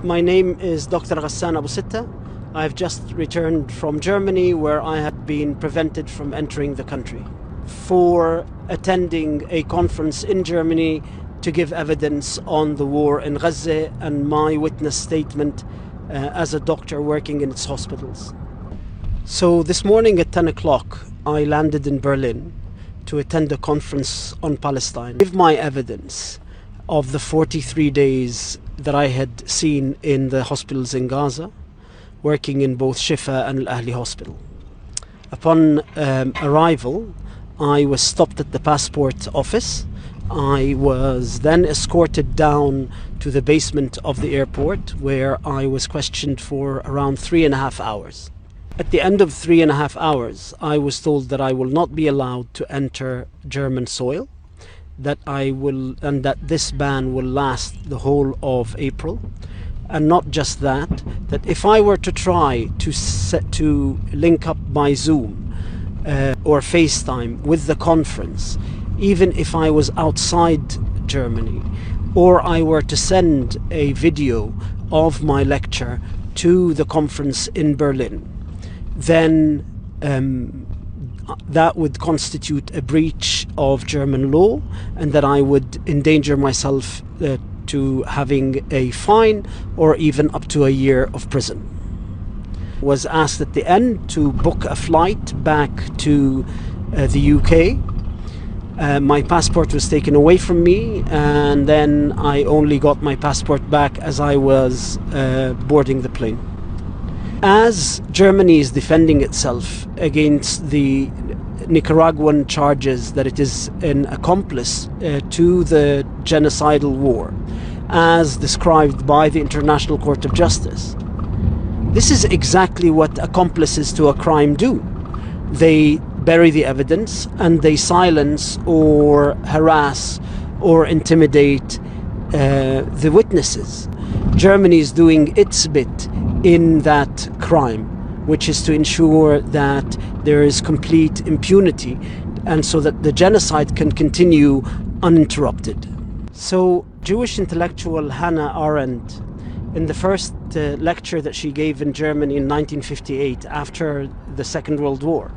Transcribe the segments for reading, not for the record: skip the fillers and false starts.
My name is Dr. Ghassan Abu Sittah. I have just returned from Germany, where I had been prevented from entering the country for attending a conference in Germany to give evidence on the war in Gaza and my witness statement as a doctor working in its hospitals. So this morning at 10 o'clock I landed in Berlin to attend a conference on Palestine, give my evidence of the 43 days that I had seen in the hospitals in Gaza, working in both Shifa and Al-Ahli hospital. Upon arrival, I was stopped at the passport office. I was then escorted down to the basement of the airport, where I was questioned for around 3.5 hours. At the end of 3.5 hours, I was told that I will not be allowed to enter German soil, that this ban will last the whole of April, and not just that if I were to try to link up my Zoom or FaceTime with the conference, even if I was outside Germany, or I were to send a video of my lecture to the conference in Berlin, then that would constitute a breach of German law, and that I would endanger myself to having a fine or even up to a year of prison. Was asked at the end to book a flight back to the UK. My passport was taken away from me, and then I only got my passport back as I was boarding the plane. As Germany is defending itself against the Nicaraguan charges that it is an accomplice to the genocidal war, as described by the International Court of Justice, this is exactly what accomplices to a crime do. They bury the evidence and they silence or harass or intimidate the witnesses. Germany is doing its bit in that crime, which is to ensure that there is complete impunity, and so that the genocide can continue uninterrupted. So Jewish intellectual Hannah Arendt, in the first lecture that she gave in Germany in 1958 after the Second World War,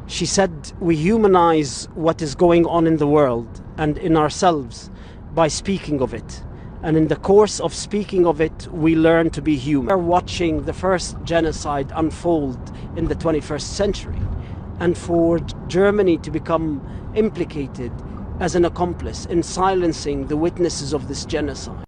she said, we humanize what is going on in the world and in ourselves by speaking of it. And in the course of speaking of it, we learn to be human. We're watching the first genocide unfold in the 21st century. And for Germany to become implicated as an accomplice in silencing the witnesses of this genocide,